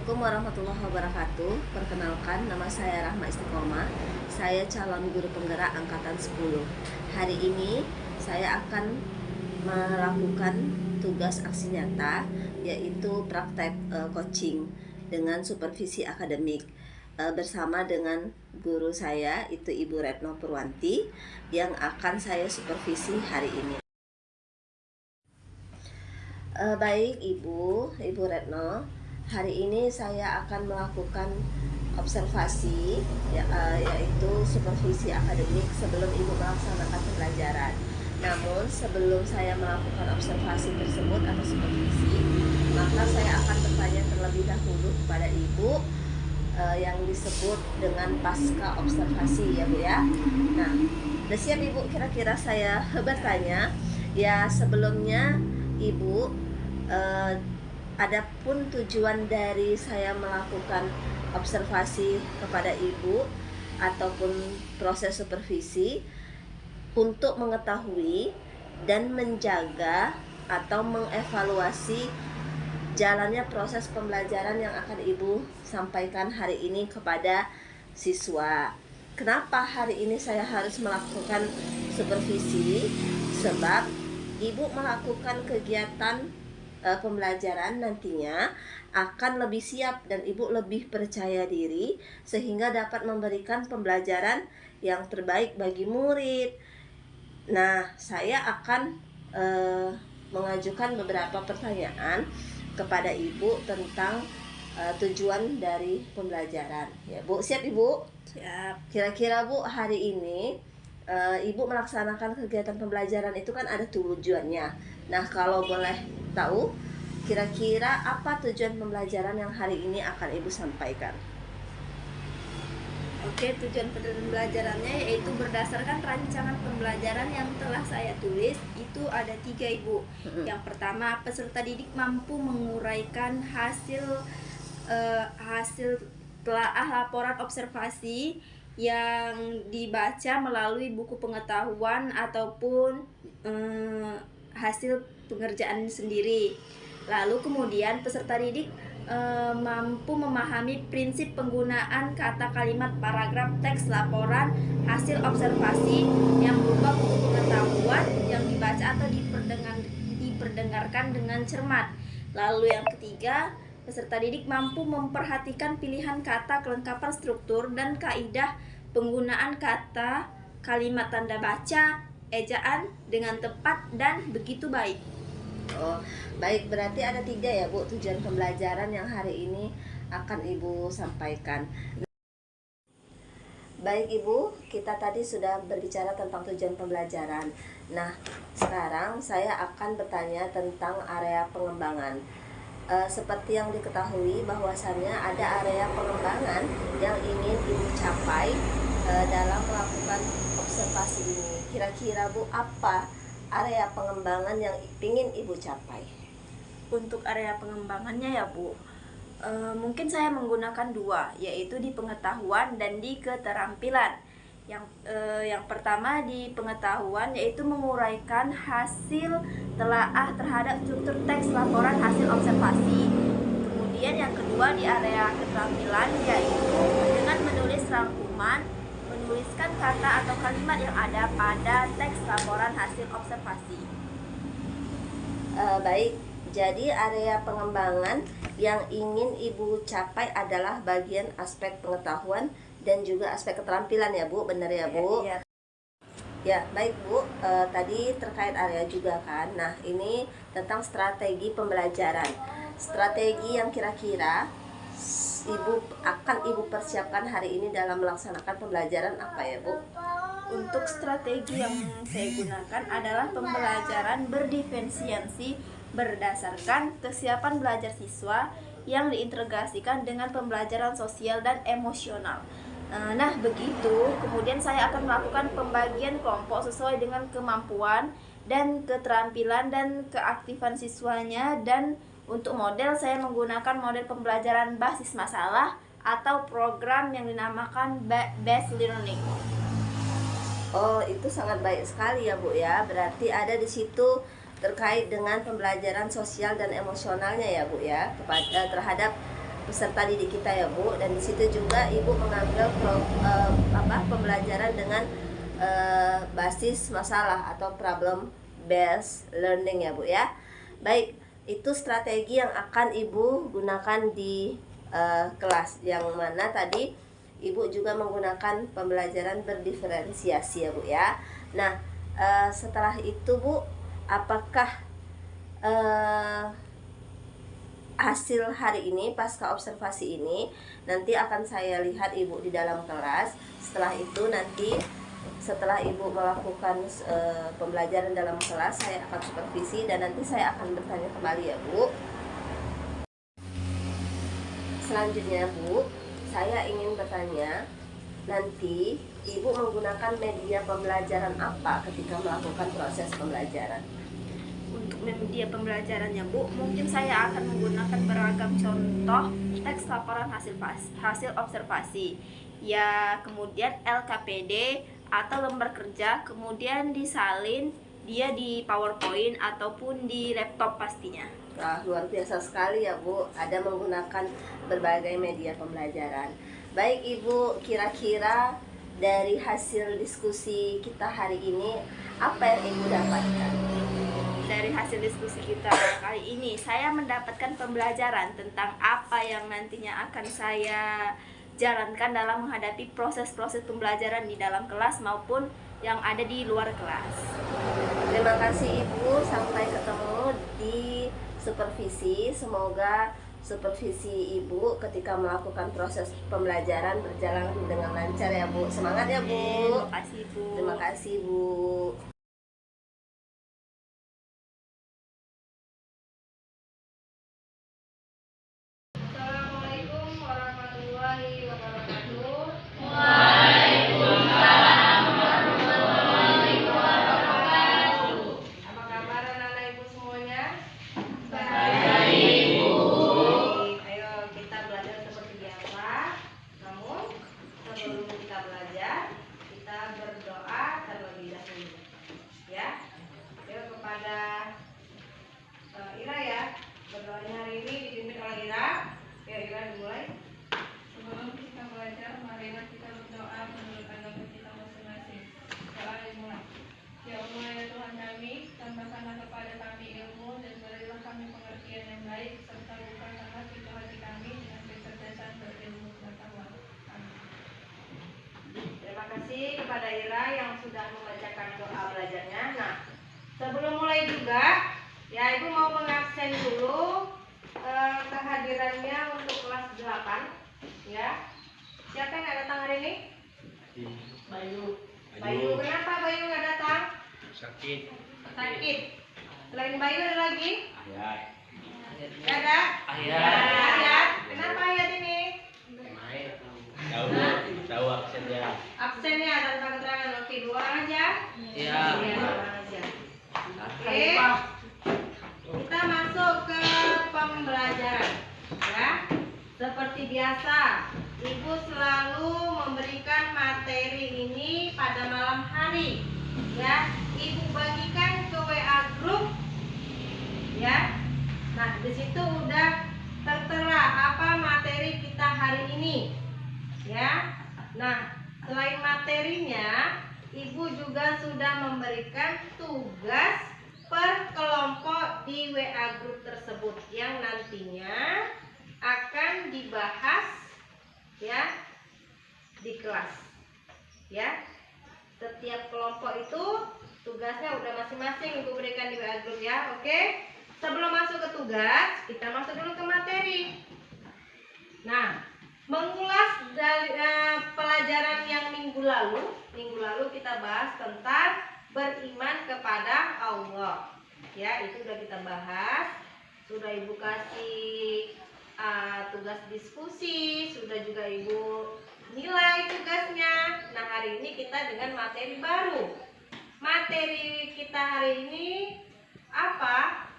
Assalamualaikum warahmatullahi wabarakatuh. Perkenalkan, nama saya Rahma Istiqomah. Saya calon guru penggerak angkatan 10. Hari ini saya akan melakukan tugas aksi nyata, yaitu praktek coaching dengan supervisi akademik bersama dengan guru saya, itu Ibu Retno Purwanti, yang akan saya supervisi hari ini. Baik Ibu Retno, hari ini saya akan melakukan observasi yaitu supervisi akademik sebelum Ibu melaksanakan pembelajaran. Namun sebelum saya melakukan observasi tersebut atau supervisi, maka saya akan bertanya terlebih dahulu kepada Ibu yang disebut dengan pasca observasi, ya Bu ya. Nah, udah siap Ibu? Kira-kira saya bertanya. Ya, sebelumnya Ibu, adapun tujuan dari saya melakukan observasi kepada Ibu ataupun proses supervisi untuk mengetahui dan menjaga atau mengevaluasi jalannya proses pembelajaran yang akan Ibu sampaikan hari ini kepada siswa. Kenapa hari ini saya harus melakukan supervisi? Sebab Ibu melakukan kegiatan pembelajaran nantinya akan lebih siap dan Ibu lebih percaya diri sehingga dapat memberikan pembelajaran yang terbaik bagi murid. Nah, saya akan mengajukan beberapa pertanyaan kepada Ibu tentang tujuan dari pembelajaran. Ya, Bu, siap Ibu? Siap. Kira-kira Bu, hari ini Ibu melaksanakan kegiatan pembelajaran itu kan ada tujuannya. Nah, kalau boleh tahu, kira-kira apa tujuan pembelajaran yang hari ini akan Ibu sampaikan? Oke, tujuan pembelajarannya yaitu berdasarkan rancangan pembelajaran yang telah saya tulis. Itu ada 3 Ibu. Yang pertama, peserta didik mampu menguraikan hasil telaah laporan observasi yang dibaca melalui buku pengetahuan ataupun hasil pengerjaan sendiri. Lalu kemudian peserta didik mampu memahami prinsip penggunaan kata kalimat paragraf teks laporan hasil observasi yang berupa buku pengetahuan yang dibaca atau diperdengarkan dengan cermat. Lalu yang ketiga, peserta didik mampu memperhatikan pilihan kata, kelengkapan struktur, dan kaidah penggunaan kata, kalimat tanda baca, ejaan dengan tepat dan begitu baik. Oh, baik, berarti ada 3 ya Bu tujuan pembelajaran yang hari ini akan Ibu sampaikan. Baik Ibu, kita tadi sudah berbicara tentang tujuan pembelajaran. Nah, sekarang saya akan bertanya tentang area pengembangan. Seperti yang diketahui bahwasannya ada area pengembangan yang ingin Ibu capai dalam melakukan observasi ini. Kira-kira Bu, apa area pengembangan yang ingin Ibu capai? Untuk area pengembangannya ya Bu, mungkin saya menggunakan 2, yaitu di pengetahuan dan di keterampilan. Yang pertama di pengetahuan yaitu menguraikan hasil telaah terhadap struktur teks laporan hasil observasi. Kemudian yang kedua di area keterampilan yaitu dengan menulis rangkuman, menuliskan kata atau kalimat yang ada pada teks laporan hasil observasi. Baik, jadi area pengembangan yang ingin Ibu capai adalah bagian aspek pengetahuan dan juga aspek keterampilan ya Bu, benar ya Bu? Ya. Ya, baik Bu, tadi terkait area juga kan. Nah, ini tentang strategi pembelajaran. Strategi yang kira-kira Ibu persiapkan hari ini dalam melaksanakan pembelajaran apa ya Bu? Untuk strategi yang saya gunakan adalah pembelajaran berdiferensiasi berdasarkan kesiapan belajar siswa yang diintegrasikan dengan pembelajaran sosial dan emosional. Nah, begitu. Kemudian saya akan melakukan pembagian kelompok sesuai dengan kemampuan dan keterampilan dan keaktifan siswanya, dan untuk model saya menggunakan model pembelajaran basis masalah atau program yang dinamakan based learning. Oh, itu sangat baik sekali ya Bu ya. Berarti ada di situ terkait dengan pembelajaran sosial dan emosionalnya ya Bu ya, terhadap peserta didik kita ya Bu, dan di situ juga Ibu mengambil pembelajaran dengan basis masalah atau problem based learning ya Bu ya. Baik, itu strategi yang akan Ibu gunakan di kelas, yang mana tadi Ibu juga menggunakan pembelajaran berdiferensiasi ya Bu ya. Nah, setelah itu Bu, apakah hasil hari ini pasca observasi ini nanti akan saya lihat Ibu di dalam kelas. Setelah itu nanti setelah Ibu melakukan pembelajaran dalam kelas, saya akan supervisi dan nanti saya akan bertanya kembali ya Bu. Selanjutnya Bu, saya ingin bertanya, nanti Ibu menggunakan media pembelajaran apa ketika melakukan proses pembelajaran? Untuk media pembelajarannya Bu, mungkin saya akan menggunakan beragam contoh teks laporan hasil observasi, ya, kemudian LKPD atau lembar kerja, kemudian disalin dia di PowerPoint ataupun di laptop pastinya. Wah, luar biasa sekali ya Bu, ada menggunakan berbagai media pembelajaran. Baik Ibu, kira-kira dari hasil diskusi kita hari ini, apa yang Ibu dapatkan? Dari hasil diskusi kita kali ini, saya mendapatkan pembelajaran tentang apa yang nantinya akan saya jalankan dalam menghadapi proses-proses pembelajaran di dalam kelas maupun yang ada di luar kelas. Terima kasih Ibu, sampai ketemu di supervisi. Semoga supervisi Ibu ketika melakukan proses pembelajaran berjalan dengan lancar ya Bu. Semangat ya Bu. Terima kasih Bu. Terima kasih Bu. Assalamualaikum warahmatullahi wabarakatuh. Apa kabar anak-anak Ibu semuanya? Baik. Ayo kita belajar seperti biasa. Namun sebelum kita belajar, kita berdoa terlebih dahulu. Ya. Ayo kepada Ira ya. Berdoanya hari ini dipimpin oleh Ira. Ya, Ira dimulai. Sebelum kita belajar, marilah kita berdoa menurut agama kita masing-masing. Doa dimulai. Ya Allah ya Tuhan kami, tambahkanlah kepada kami ilmu dan berilah kami pengertian yang baik, serta bukakanlah pintu hati kami dengan kecerdasan berilmu pengetahuan. Amin. Terima kasih kepada Ira yang sudah membacakan doa belajarnya. Nah, sebelum mulai juga, ya Ibu mau mengabsen dulu kehadirannya untuk kelas 8. Ya. Siapa yang nggak datang hari ini? Bayu. Bayu, kenapa Bayu nggak datang? Sakit. Sakit. Selain Bayu ada lagi? Ayat. Nggak ada? Ayat. Kenapa Ayat ini? Tahu absennya. Absennya tanpa keterangan. Oke, 2 orang aja. Iya. 2 orang aja. Oke. Kita masuk ke pembelajaran. Ya. Seperti biasa, Ibu selalu memberikan materi ini pada malam hari. Ya, Ibu bagikan ke WA grup. Ya. Nah, di situ udah tertera apa materi kita hari ini. Ya. Nah, selain materinya, Ibu juga sudah memberikan tugas per kelompok di WA grup tersebut yang nantinya akan dibahas ya di kelas. Ya. Setiap kelompok itu tugasnya udah masing-masing Ibu berikan di WA grup ya. Oke. Sebelum masuk ke tugas, kita masuk dulu ke materi. Nah, mengulas dari pelajaran yang minggu lalu kita bahas tentang beriman kepada Allah. Ya, itu sudah kita bahas. Sudah Ibu kasih tugas diskusi, sudah juga Ibu nilai tugasnya. Nah, hari ini kita dengan materi baru. Materi kita hari ini apa?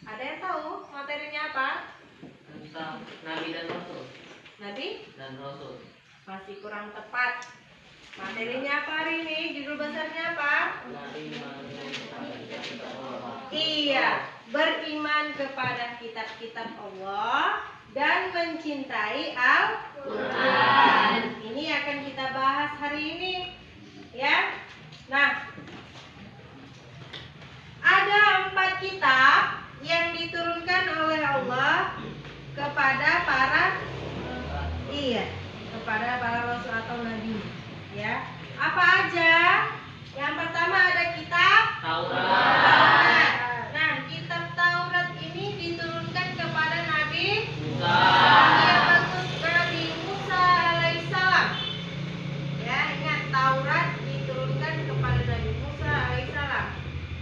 Ada yang tahu materinya apa? Tentang Nabi dan Rasul. Nabi Dan Rasul. masih kurang tepat. Materinya apa hari ini? Judul besarnya apa? Iya, beriman kepada kitab-kitab Allah dan mencintai Al-Quran. Ini akan kita bahas hari ini, ya. Nah, ada 4 kitab yang diturunkan oleh Allah kepada kepada para rasul atau nabi, ya. Apa aja? Yang pertama ada kitab Taurat. Nah, kitab Taurat ini diturunkan kepada Nabi Musa. Iya, bagus, Nabi Musa alaihissalam. Ya, ingat Taurat diturunkan kepada Nabi Musa alaihissalam.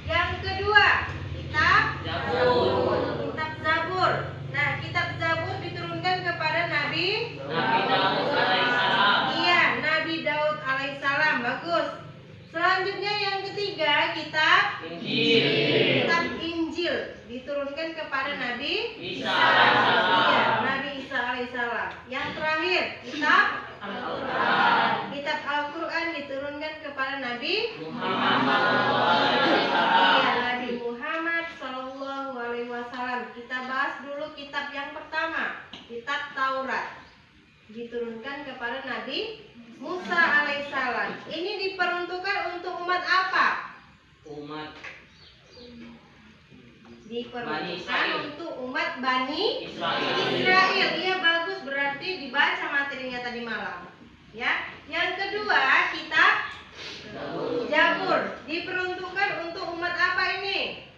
Yang kedua, kitab Zabur. Kitab Zabur. Nah, kitab Zabur diturunkan kepada Nabi Daud alaihissalam. Iya, Nabi Daud alaihissalam. Bagus. Selanjutnya yang ketiga, kitab Injil. Kitab Injil diturunkan kepada Nabi Isa alaihissalam. Iya, Nabi Isa alaihissalam. Yang terakhir, kitab Al-Quran. Kitab Al-Quran diturunkan kepada Nabi Muhammad sallallahu alaihi wasallam. Iya, Nabi Muhammad sallallahu alaihi wasallam. Kita bahas dulu kitab yang pertama, kitab Taurat. Diturunkan kepada Nabi Musa alaihissalam. Ini diperuntukkan untuk umat apa? Umat Bani Diperuntukkan Israel. untuk umat Bani Israel. Iya, bagus, berarti dibaca materinya tadi malam. Ya. Yang kedua, kitab Zabur diperuntukkan untuk umat apa ini?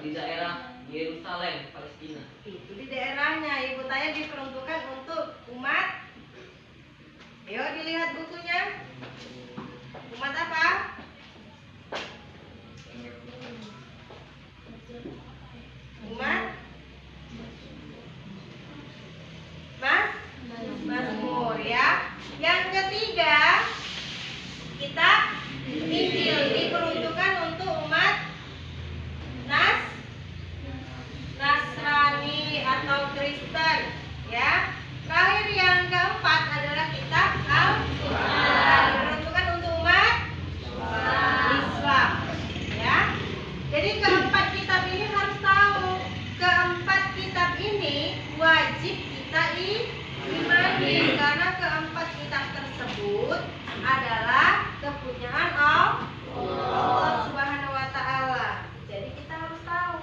Di daerah Yerusalem, Palestina. Itu di daerahnya. Ibu tanya diperuntukkan untuk umat. Ayo dilihat bukunya. Umat apa? Umat Mazmur, ya. Yang ketiga, kitab Injil diperuntukkan untuk umat Nasrani atau Kristen, ya. Terakhir yang keempat adalah kitab Al-Quran diperuntukkan untuk umat Islam, ya. Jadi keempat kitab ini harus tahu. Keempat kitab ini wajib kita imani karena keempat kitab tersebut adalah kepunyaan Allah Subhanahu wa taala. Jadi kita harus tahu.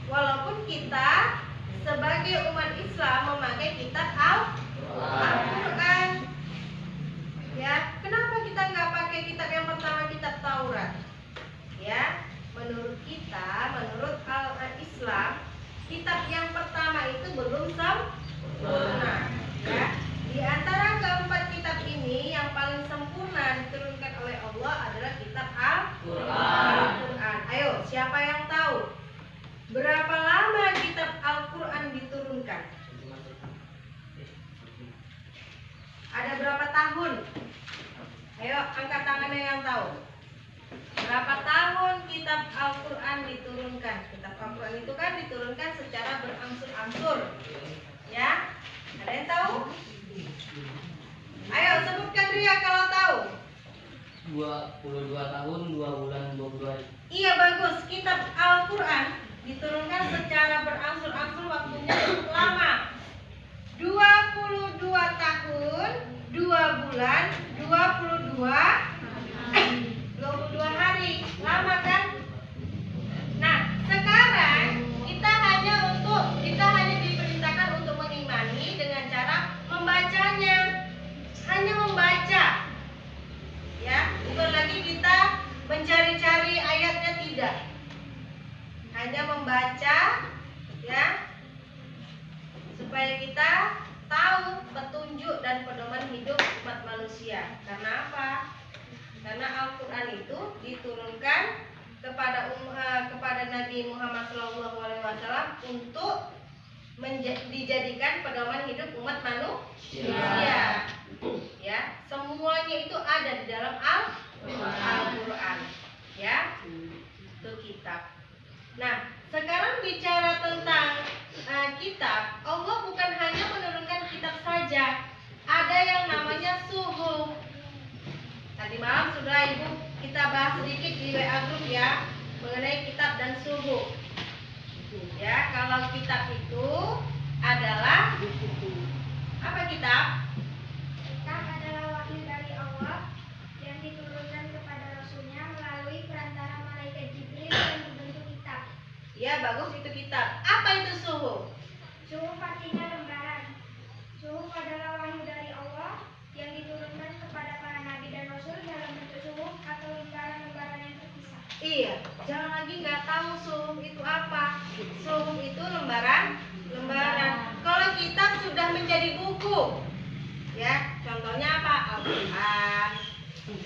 Walaupun kita sebagai umat Islam memakai kitab Al-Quran, ya, kenapa kita nggak pakai kitab yang pertama, kitab Taurat? Ya, menurut Islam, kitab yang pertama itu belum sempurna. Ya, di antara keempat kitab ini yang paling sempurna diturunkan oleh Allah adalah kitab Al-Quran. Ayo, siapa yang tahu berapa lama kitab Al-Quran diturunkan? Ada berapa tahun? Ayo, angkat tangannya yang tahu. Berapa tahun kitab Al-Quran diturunkan? Kitab Al-Quran itu kan diturunkan secara berangsur-angsur. Ya? Ada yang tahu? Ayo, sebutkan Ria kalau tahu. 22 tahun, 2 bulan, 22 hari. Iya, bagus. Kitab Al-Quran diturunkan secara berangsur-angsur, waktunya cukup lama. 22 tahun, 2 bulan, 22 hari. Lama kan? Nah, sekarang kita hanya diperintahkan untuk mengimani dengan cara membacanya. Hanya membaca. Ya, bukan lagi kita mencari-cari ayatnya, tidak. Hanya membaca, ya, supaya kita tahu petunjuk dan pedoman hidup umat manusia. Karena apa? Karena Al-Quran itu diturunkan kepada Nabi Muhammad SAW untuk dijadikan pedoman hidup umat manusia. Ya, semuanya itu ada di dalam Al-Quran. Ya, itu kitab. Nah, sekarang bicara tentang kitab, Allah bukan hanya menurunkan kitab saja. Ada yang namanya suhuf. Tadi malam sudah Ibu kita bahas sedikit di WA group, ya, mengenai kitab dan suhuf. Ya, kalau Ya, bagus, itu kitab. Apa itu suhuf? Suhuf artinya lembaran. Suhuf adalah wahyu dari Allah yang diturunkan kepada para nabi dan rasul dalam bentuk suhuf atau lembaran-lembaran yang terpisah. Iya, jangan lagi nggak tahu suhuf itu apa. Suhuf itu lembaran. Kalau kitab sudah menjadi buku, ya, contohnya apa? Al-Quran,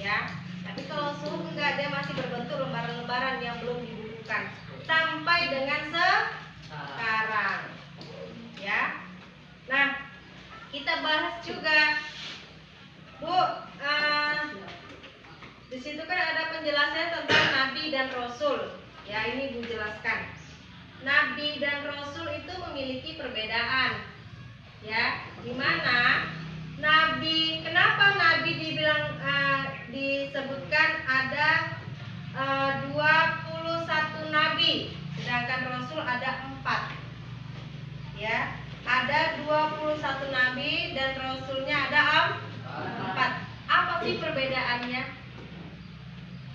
ya. Tapi kalau suhuf enggak, dia masih berbentuk lembaran-lembaran yang belum dibukukan sampai dengan sekarang, ya. Nah, kita bahas juga, Bu. Di situ kan ada penjelasan tentang nabi dan rasul. Ya, ini Bu jelaskan. Nabi dan rasul itu memiliki perbedaan. Ya, di mana nabi, kenapa nabi dibilang disebutkan ada 21 nabi, sedangkan rasul ada 4. Ya, ada 21 nabi dan rasulnya ada 4. Apa sih perbedaannya?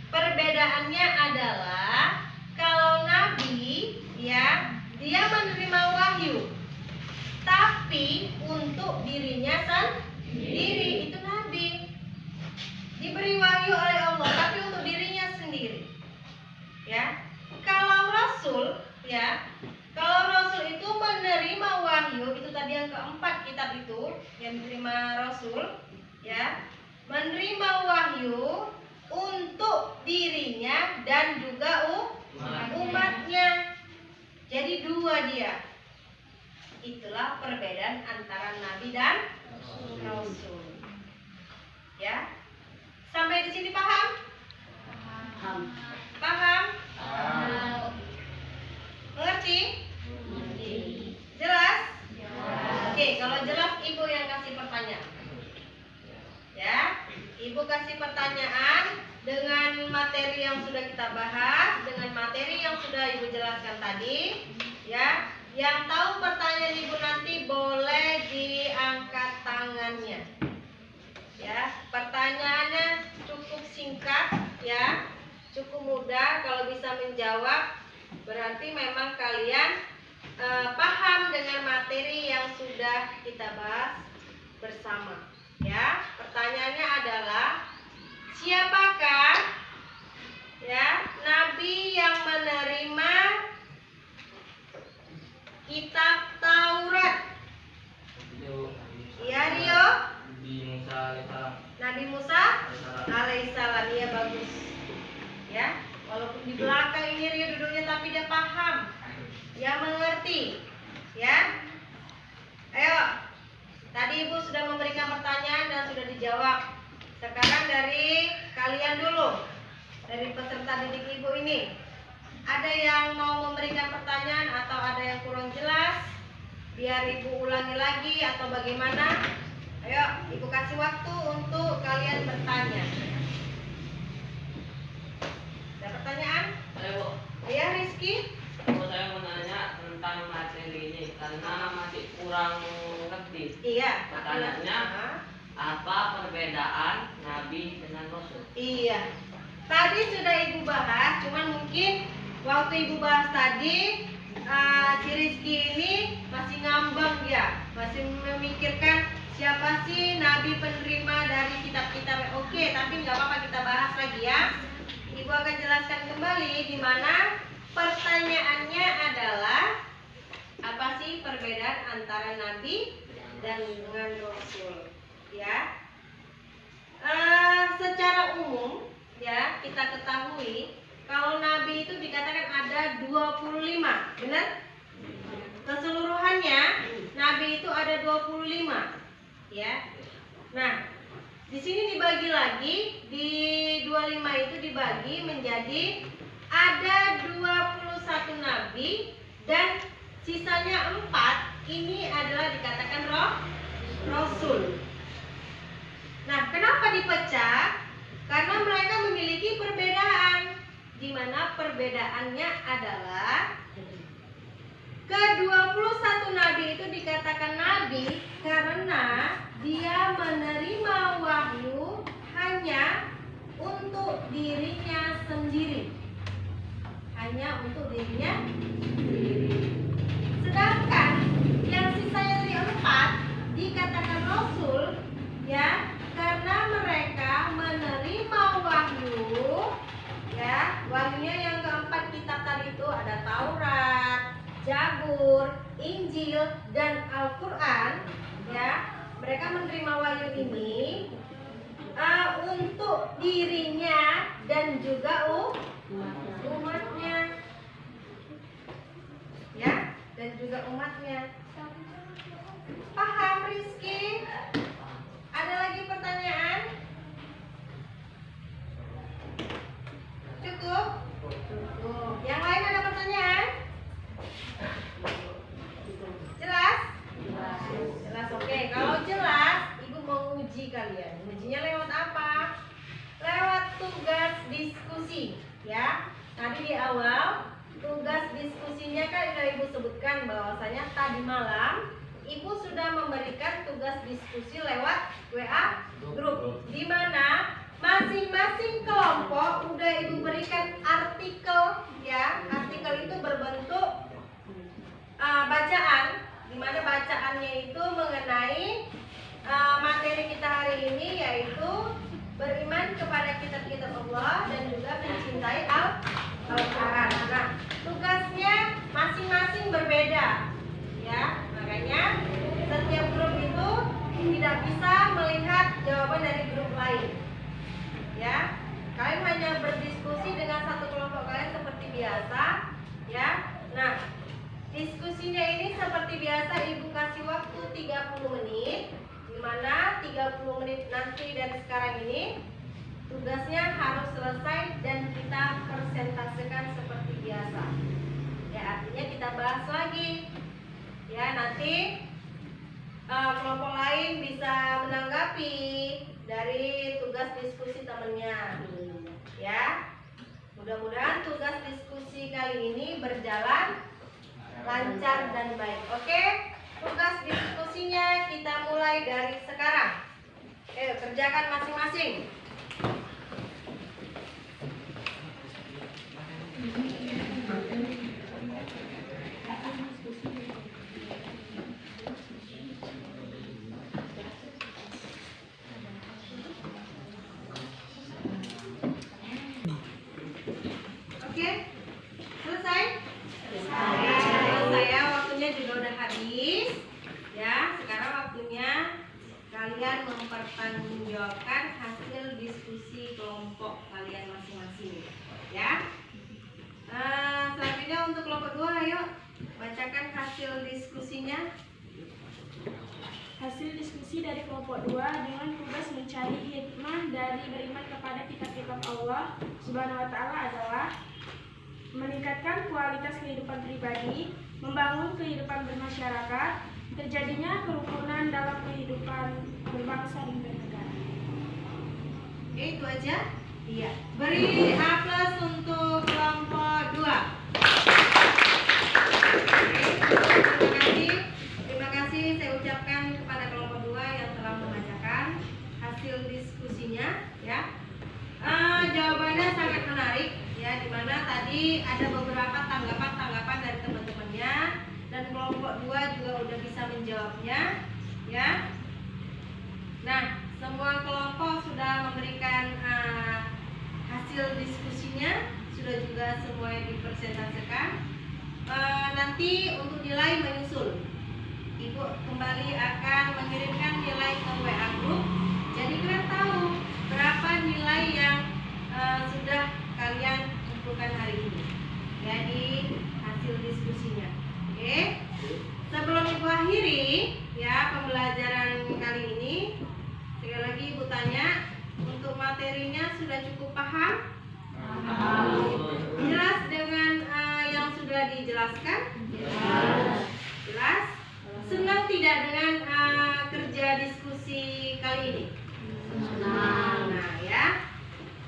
Perbedaannya adalah kalau nabi, ya, dia menerima wahyu, tapi untuk dirinya sendiri, itu nabi. Diberi wahyu oleh Allah, tapi untuk dirinya sendiri. Ya. Kalau rasul, ya, kalau rasul itu menerima wahyu, itu tadi yang keempat kitab itu yang diterima rasul, ya, menerima wahyu untuk dirinya dan juga umatnya. Jadi 2 dia. Itulah perbedaan antara nabi dan rasul. Ya. Sampai di sini paham? Paham? Mengerti? Jelas? Oke, kalau jelas Ibu yang kasih pertanyaan. Ya, Ibu kasih pertanyaan dengan materi yang sudah kita bahas, dengan materi yang sudah Ibu jelaskan tadi. Ya, yang tahu pertanyaan Ibu nanti boleh diangkat tangannya. Ya, pertanyaannya cukup singkat, ya, cukup mudah. Kalau bisa menjawab, berarti memang kalian paham dengan materi yang sudah kita bahas bersama. Ya, pertanyaannya adalah siapakah, ya, nabi yang menerima kitab Taurat? Iya, Rio? Nabi Musa alaihissalam. Iya, bagus. Ya, walaupun di belakang ini Rio duduknya, tapi dia paham, ya, mengerti. Ya, ayo. Tadi Ibu sudah memberikan pertanyaan dan sudah dijawab. Sekarang dari kalian dulu, dari peserta didik Ibu ini, ada yang mau memberikan pertanyaan atau ada yang kurang jelas? Biar Ibu ulangi lagi atau bagaimana? Ayo, Ibu kasih waktu untuk kalian bertanya. Ada pertanyaan? Ayo, Ya, Rizky? Bu, saya mau nanya tentang materi ini karena masih kurang ngerti. Iya. Pertanyaannya, apa perbedaan nabi dengan rasul? Iya. Tadi sudah Ibu bahas, cuman mungkin waktu Ibu bahas tadi, si Rizky ini masih ngambang dia, masih memikirkan siapa sih nabi penerima dari kitab-kitab. Oke, tapi nggak apa-apa, kita bahas lagi ya. Ibu akan jelaskan kembali di mana pertanyaannya adalah apa sih perbedaan antara nabi dan dengan rasul, ya. Secara umum, ya, kita ketahui kalau nabi itu dikatakan ada 25, benar? Keseluruhannya nabi itu ada 25, ya. Nah, di sini dibagi lagi, di 25 itu dibagi menjadi ada 21 nabi dan sisanya 4 ini adalah dikatakan rasul. Nah, kenapa dipecah? Karena mereka memiliki perbedaan, di mana perbedaannya adalah ke-21 nabi itu dikatakan nabi karena dia menerima wahyu hanya untuk dirinya sendiri. hanya untuk dirinya sendiri. Sedangkan yang sisanya dari 4 dikatakan Rasul, ya, karena mereka menerima wahyu, ya. Wahyunya yang keempat kitab tadi itu ada Taurat, Zabur, Injil, dan Al-Quran, ya. Mereka menerima wahyu ini untuk dirinya dan juga umatnya, ya, dan juga umatnya. Paham, Rizky? Ada lagi pertanyaan? Cukup? Cukup. Yang lain ada pertanyaan? Jelas? Jelas, oke. Kalau jelas, Ibu mau uji kalian. Ujinya lewat apa? Lewat tugas diskusi, ya. Tadi di awal tugas diskusinya kan udah Ibu sebutkan bahwasanya tadi malam Ibu sudah memberikan tugas diskusi lewat WA grup, di mana masing-masing kelompok udah Ibu berikan artikel, ya. Artikel itu berbentuk bacaan, di mana bacaannya itu mengenai materi kita hari ini, yaitu beriman kepada kitab-kitab Allah dan juga mencintai Al-Quran. Nah, tugasnya masing-masing berbeda, ya. Makanya setiap grup itu tidak bisa melihat jawaban dari grup lain, ya. Kalian hanya berdiskusi dengan satu kelompok kalian seperti biasa, ya. Nah, diskusinya ini seperti biasa Ibu kasih waktu 30 menit, di mana 30 menit nanti dari sekarang ini tugasnya harus selesai dan kita presentasikan seperti biasa. Ya, artinya kita bahas lagi. Ya, nanti kelompok lain bisa menanggapi dari tugas diskusi temannya. Ya. Mudah-mudahan tugas diskusi kali ini berjalan lancar dan baik. Oke? Tugas diskusinya kita mulai dari sekarang. Ayo kerjakan masing-masing. Oke? Selesai? Selesai ya, waktunya juga udah habis. Ya, sekarang waktunya kalian mempertanggungjawabkan hasil diskusi kelompok kalian masing-masing. Ya. Selanjutnya untuk kelompok 2, ayo bacakan hasil diskusinya. Hasil diskusi dari kelompok 2 dengan tugas mencari hikmah dari beriman kepada kitab-kitab Allah Subhanahu wa Ta'ala adalah meningkatkan kualitas kehidupan pribadi, membangun kehidupan bermasyarakat, terjadinya kerukunan dalam kehidupan berbangsa dan bernegara. Oke, itu aja. Iya. Beri A+ untuk kelompok 2. Terima kasih saya ucapkan kepada kelompok 2 yang telah membacakan hasil diskusinya, ya. Jawabannya sangat menarik, ya, dimana tadi ada beberapa tanggapan dari teman-temannya dan kelompok 2 juga udah bisa menjawabnya, ya. Nah, semua kelompok sudah memberikan hasil diskusinya, sudah juga semuanya dipresentasikan. Nanti untuk nilai menyusul, Ibu kembali akan mengirimkan nilai ke WA group. Jadi kalian tahu berapa nilai yang sudah kalian kumpulkan hari ini, jadi hasil diskusinya. Oke. Sebelum Ibu akhiri, ya, pembelajaran kali ini, sekali lagi Ibu tanya, untuk materinya sudah cukup paham? Jelas dengan yang sudah dijelaskan? Jelas? Senang tidak dengan kerja diskusi kali ini? Nah, ya,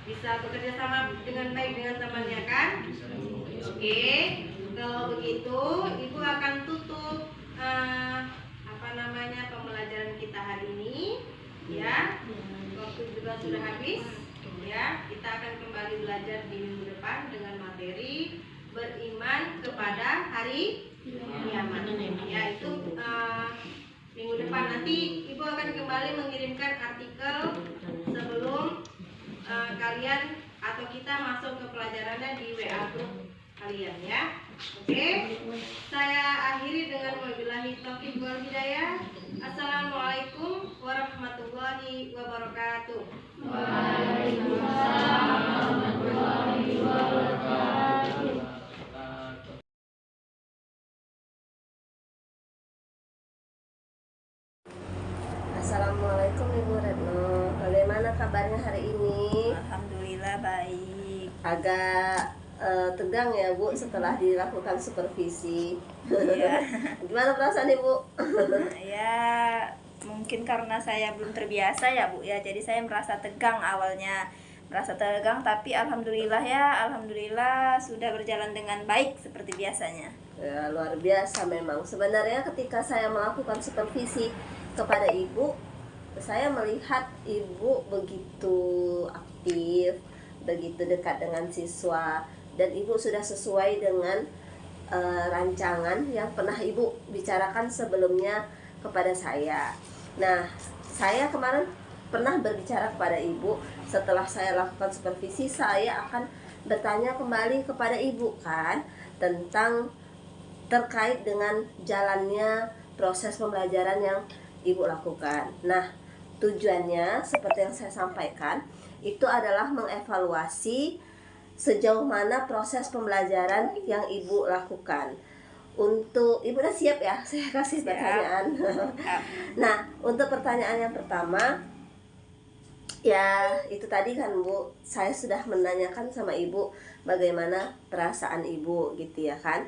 bisa bekerja sama dengan baik dengan temannya kan? Oke, kalau begitu Ibu akan tutup pembelajaran kita hari ini, ya. Waktu juga sudah habis, ya. Kita akan kembali belajar di minggu depan dengan materi beriman kepada hari kiamat. Ya, itu minggu depan nanti Ibu akan kembali mengirimkan artikel sebelum kalian atau kita masuk ke pelajarannya di WA group kalian ya. Oke. Saya akhiri dengan wabillahi taufiq wal hidayah. Assalamualaikum warahmatullahi wabarakatuh. Waalaikumsalam warahmatullahi wabarakatuh. Assalamualaikum Ibu Retno. Bagaimana kabarnya hari ini? Alhamdulillah baik. Agak tegang ya Bu setelah dilakukan supervisi. Iya. Gimana perasaan Ibu? Ya, mungkin karena saya belum terbiasa ya Bu ya, jadi saya merasa tegang awalnya. Merasa tegang, tapi alhamdulillah sudah berjalan dengan baik seperti biasanya. Ya, luar biasa memang. Sebenarnya ketika saya melakukan supervisi kepada Ibu, saya melihat Ibu begitu aktif, begitu dekat dengan siswa, dan Ibu sudah sesuai dengan rancangan yang pernah Ibu bicarakan sebelumnya kepada saya. Nah, saya kemarin pernah berbicara kepada Ibu, setelah saya lakukan supervisi, saya akan bertanya kembali kepada Ibu kan tentang terkait dengan jalannya proses pembelajaran yang Ibu lakukan. Nah, tujuannya seperti yang saya sampaikan itu adalah mengevaluasi sejauh mana proses pembelajaran yang Ibu lakukan. Untuk Ibu udah siap ya? Saya kasih pertanyaan. Nah, untuk pertanyaan yang pertama, ya itu tadi kan Bu, saya sudah menanyakan sama Ibu bagaimana perasaan Ibu gitu ya kan.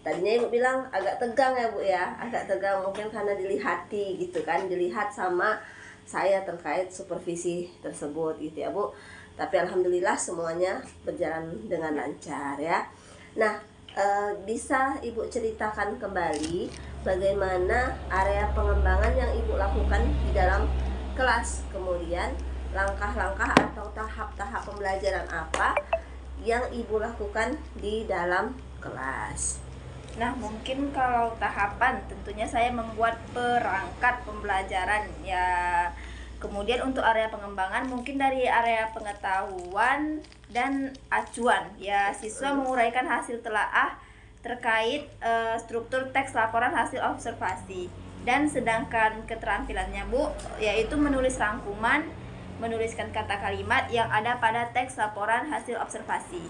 Tadinya Ibu bilang agak tegang ya Bu ya, agak tegang mungkin karena dilihati gitu kan, dilihat sama saya terkait supervisi tersebut gitu ya Bu. Tapi alhamdulillah semuanya berjalan dengan lancar ya. Nah, bisa Ibu ceritakan kembali bagaimana area pengembangan yang Ibu lakukan di dalam kelas, kemudian langkah-langkah atau tahap-tahap pembelajaran apa yang Ibu lakukan di dalam kelas. Nah, mungkin kalau tahapan tentunya saya membuat perangkat pembelajaran ya. Kemudian untuk area pengembangan mungkin dari area pengetahuan dan acuan ya, siswa menguraikan hasil telaah terkait struktur teks laporan hasil observasi. Dan sedangkan keterampilannya Bu yaitu menulis rangkuman, menuliskan kata kalimat yang ada pada teks laporan hasil observasi.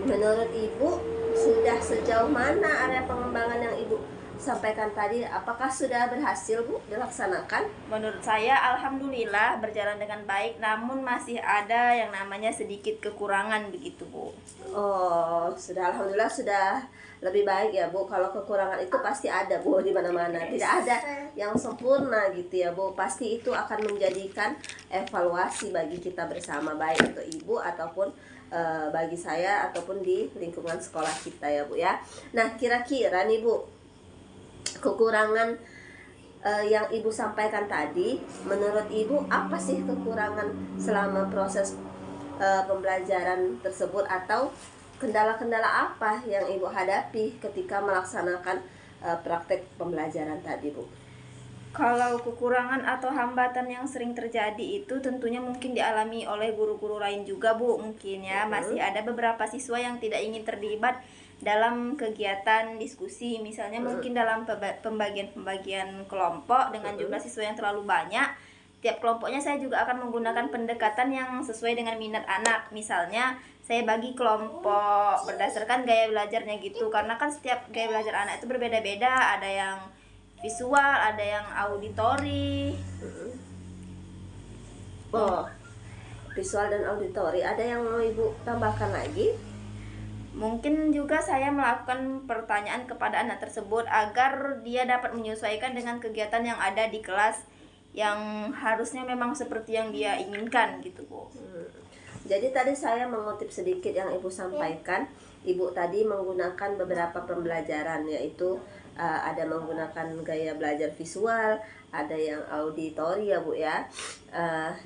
Menurut Ibu sudah sejauh mana area pengembangan yang Ibu sampaikan tadi? Apakah sudah berhasil Bu dilaksanakan? Menurut saya alhamdulillah berjalan dengan baik, namun masih ada yang namanya sedikit kekurangan begitu Bu. Oh, sudah alhamdulillah sudah lebih baik ya Bu. Kalau kekurangan itu pasti ada Bu di mana-mana. Tidak ada yang sempurna gitu ya Bu. Pasti itu akan menjadikan evaluasi bagi kita bersama, baik untuk Ibu ataupun bagi saya ataupun di lingkungan sekolah kita ya Bu ya. Nah, kira-kira nih Bu, kekurangan yang Ibu sampaikan tadi, menurut Ibu apa sih kekurangan selama proses pembelajaran tersebut, atau kendala-kendala apa yang Ibu hadapi ketika melaksanakan praktek pembelajaran tadi Bu? Kalau kekurangan atau hambatan yang sering terjadi itu tentunya mungkin dialami oleh guru-guru lain juga Bu, mungkin ya. Masih ada beberapa siswa yang tidak ingin terlibat dalam kegiatan diskusi, misalnya mungkin dalam pembagian kelompok dengan jumlah siswa yang terlalu banyak. Tiap kelompoknya saya juga akan menggunakan pendekatan yang sesuai dengan minat anak. Misalnya saya bagi kelompok berdasarkan gaya belajarnya gitu, karena kan setiap gaya belajar anak itu berbeda-beda. Ada yang visual, ada yang auditori. Oh, visual dan auditori. Ada yang mau Ibu tambahkan lagi? Mungkin juga saya melakukan pertanyaan kepada anak tersebut agar dia dapat menyesuaikan dengan kegiatan yang ada di kelas yang harusnya memang seperti yang dia inginkan gitu Bu. Jadi tadi saya mengutip sedikit yang Ibu sampaikan. Ibu tadi menggunakan beberapa pembelajaran, yaitu ada menggunakan gaya belajar visual, ada yang auditori ya Bu ya,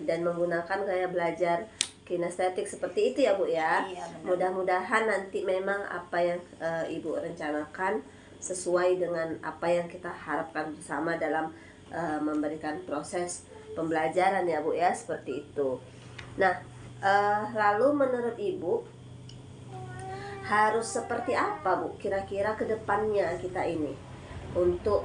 dan menggunakan gaya belajar kinestetik seperti itu ya Bu ya. Iya, benar. Mudah-mudahan nanti memang apa yang Ibu rencanakan sesuai dengan apa yang kita harapkan bersama dalam memberikan proses pembelajaran ya Bu ya, seperti itu. Nah, lalu menurut Ibu harus seperti apa Bu kira-kira ke depannya kita ini untuk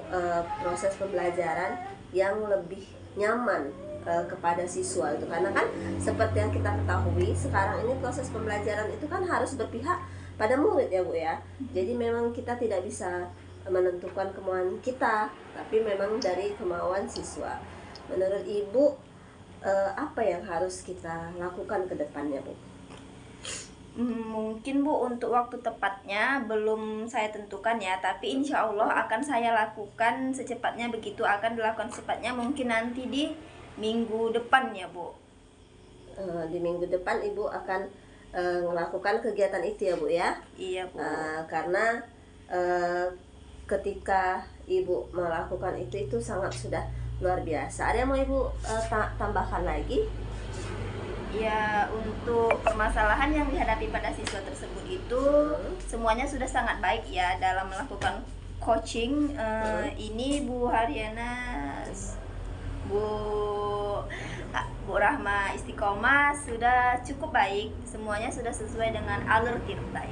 proses pembelajaran yang lebih nyaman kepada siswa itu, karena kan seperti yang kita ketahui sekarang ini proses pembelajaran itu kan harus berpihak pada murid ya Bu ya. Jadi memang kita tidak bisa menentukan kemauan kita, tapi memang dari kemauan siswa. Menurut Ibu apa yang harus kita lakukan ke depannya Bu? Mungkin Bu untuk waktu tepatnya belum saya tentukan ya, tapi insya Allah akan saya lakukan secepatnya, begitu akan dilakukan secepatnya mungkin nanti di minggu depan ya Bu. Di minggu depan Ibu akan melakukan kegiatan itu ya Bu ya? Iya Bu. Karena ketika Ibu melakukan itu sangat sudah luar biasa. Ada yang mau Ibu tambahkan lagi? Ya, untuk permasalahan yang dihadapi pada siswa tersebut itu semuanya sudah sangat baik ya dalam melakukan coaching. Ini Bu Haryana, Bu Rahma Istiqomah sudah cukup baik, semuanya sudah sesuai dengan alur Tirta.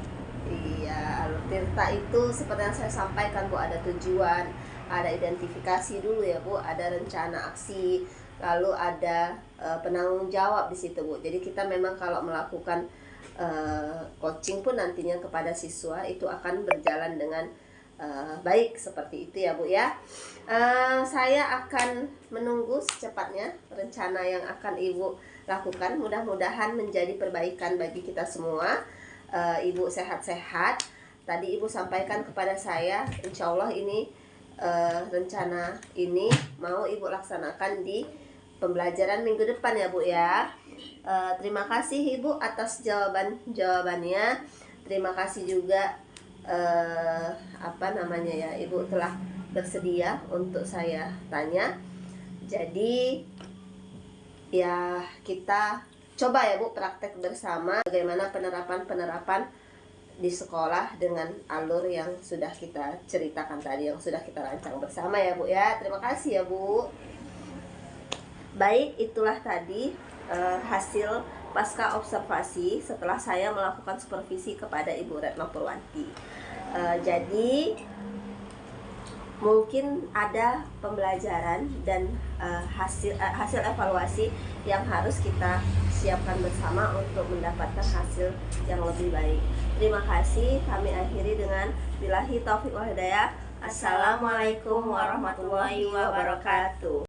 Iya, alur Tirta itu seperti yang saya sampaikan Bu, ada tujuan, ada identifikasi dulu ya Bu, ada rencana aksi, lalu ada penanggung jawab di situ Bu. Jadi kita memang kalau melakukan coaching pun nantinya kepada siswa itu akan berjalan dengan baik seperti itu ya Bu ya. Saya akan menunggu secepatnya rencana yang akan Ibu lakukan. Mudah-mudahan menjadi perbaikan bagi kita semua. Ibu sehat-sehat. Tadi Ibu sampaikan kepada saya, insya Allah ini rencana ini mau Ibu laksanakan di pembelajaran minggu depan ya Bu ya. Terima kasih Ibu atas jawabannya. Terima kasih juga Ibu telah bersedia untuk saya tanya. Jadi ya kita coba ya Bu praktek bersama bagaimana penerapan di sekolah dengan alur yang sudah kita ceritakan tadi, yang sudah kita rancang bersama ya Bu ya. Terima kasih ya Bu. Baik, itulah tadi hasil pasca observasi setelah saya melakukan supervisi kepada Ibu Retno Purwanti. Jadi mungkin ada pembelajaran dan hasil evaluasi yang harus kita siapkan bersama untuk mendapatkan hasil yang lebih baik. Terima kasih, kami akhiri dengan billahi taufiq wal hidayah. Assalamualaikum warahmatullahi wabarakatuh.